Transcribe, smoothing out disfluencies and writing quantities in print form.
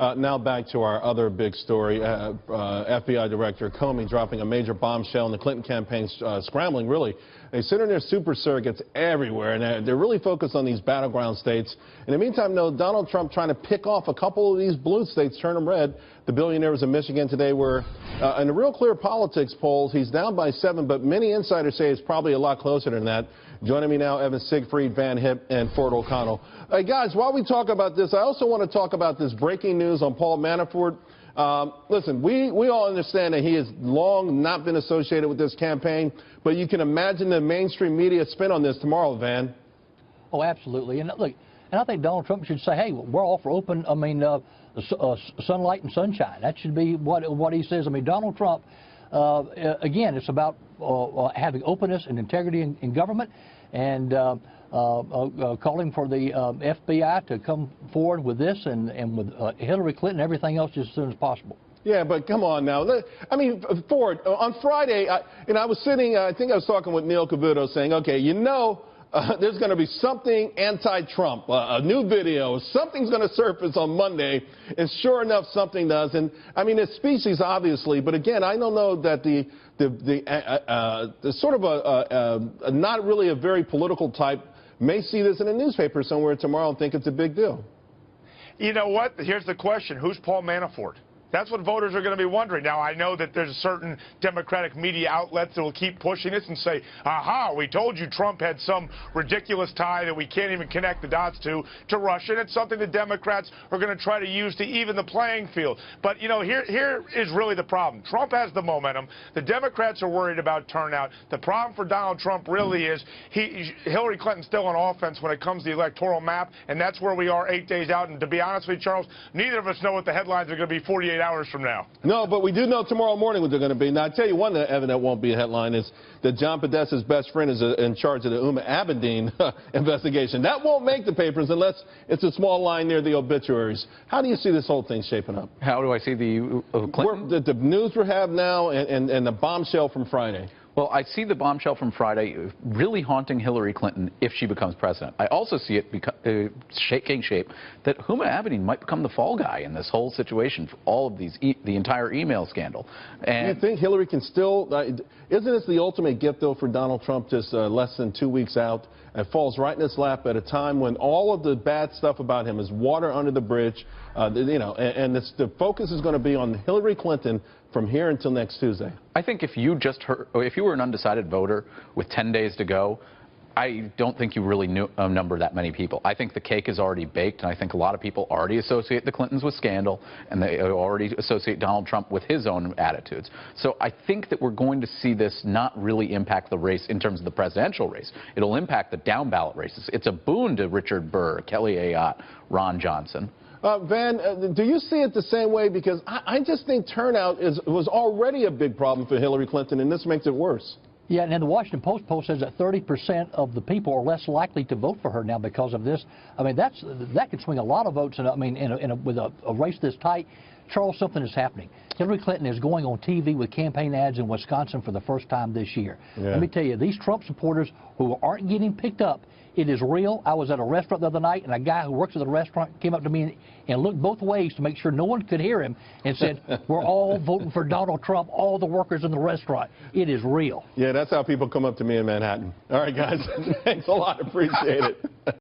Now back to our other big story. FBI Director Comey dropping a major bombshell in the Clinton campaign, scrambling, really. They sit in their super surrogates everywhere, and they're really focused on these battleground states. In the meantime, though, Donald Trump trying to pick off a couple of these blue states, turn them red. The billionaires of Michigan today were, in the Real Clear Politics polls, he's down by 7, but many insiders say it's probably a lot closer than that. Joining me now, Evan Siegfried, Van Hipp, and Ford O'Connell. Hey, guys, while we talk about this, I also want to talk about this breaking news on Paul Manafort. Listen, we all understand that he has long not been associated with this campaign, but you can imagine the mainstream media spin on this tomorrow, Van. Oh, absolutely. And look, and I think Donald Trump should say, hey, we're all for open, sunlight and sunshine. That should be what he says. I mean, Donald Trump, again, it's about having openness and integrity in government, and calling for the FBI to come forward with this and with Hillary Clinton and everything else as soon as possible. Yeah, but come on now. I mean, Ford, on Friday, I was sitting, I think I was talking with Neil Cavuto saying, okay, there's going to be something anti-Trump, a new video, something's going to surface on Monday, and sure enough, something does. And I mean, it's species, obviously, but again, I don't know that the sort of a not really a very political type may see this in a newspaper somewhere tomorrow and think it's a big deal. You know what? Here's the question. Who's Paul Manafort? That's what voters are going to be wondering. Now, I know that there's certain Democratic media outlets that will keep pushing this and say, aha, we told you Trump had some ridiculous tie that we can't even connect the dots to Russia. And it's something the Democrats are going to try to use to even the playing field. But, you know, here is really the problem. Trump has the momentum. The Democrats are worried about turnout. The problem for Donald Trump really is Hillary Clinton's still on offense when it comes to the electoral map, and that's where we are 8 days out. And to be honest with you, Charles, neither of us know what the headlines are going to be 48 hours from now. No, but we do know tomorrow morning what they're going to be. Now, I tell you one, Evan, that won't be a headline is that John Podesta's best friend is in charge of the Uma Abedin investigation. That won't make the papers unless it's a small line near the obituaries. How do you see this whole thing shaping up? How do I see the Clinton? The news we have now and the bombshell from Friday. Well, I see the bombshell from Friday really haunting Hillary Clinton if she becomes president. I also see it taking shape that Huma Abedin might become the fall guy in this whole situation for all of these, the entire email scandal. And do you think Hillary can still, isn't this the ultimate gift, though, for Donald Trump just less than 2 weeks out? It falls right in his lap at a time when all of the bad stuff about him is water under the bridge, and the focus is going to be on Hillary Clinton from here until next Tuesday. I think if you were an undecided voter with 10 days to go, I don't think you really number that many people. I think the cake is already baked, and I think a lot of people already associate the Clintons with scandal, and they already associate Donald Trump with his own attitudes. So I think that we're going to see this not really impact the race in terms of the presidential race. It'll impact the down-ballot races. It's a boon to Richard Burr, Kelly Ayotte, Ron Johnson. Van, do you see it the same way? Because I just think turnout was already a big problem for Hillary Clinton, and this makes it worse. Yeah, and the Washington Post poll says that 30% of the people are less likely to vote for her now because of this. I mean, that could swing a lot of votes. And I mean, with a race this tight, Charles, something is happening. Hillary Clinton is going on TV with campaign ads in Wisconsin for the first time this year. Yeah. Let me tell you, these Trump supporters who aren't getting picked up, it is real. I was at a restaurant the other night, and a guy who works at the restaurant came up to me and looked both ways to make sure no one could hear him and said, we're all voting for Donald Trump, all the workers in the restaurant. It is real. Yeah, that's how people come up to me in Manhattan. All right, guys. Thanks a lot. Appreciate it.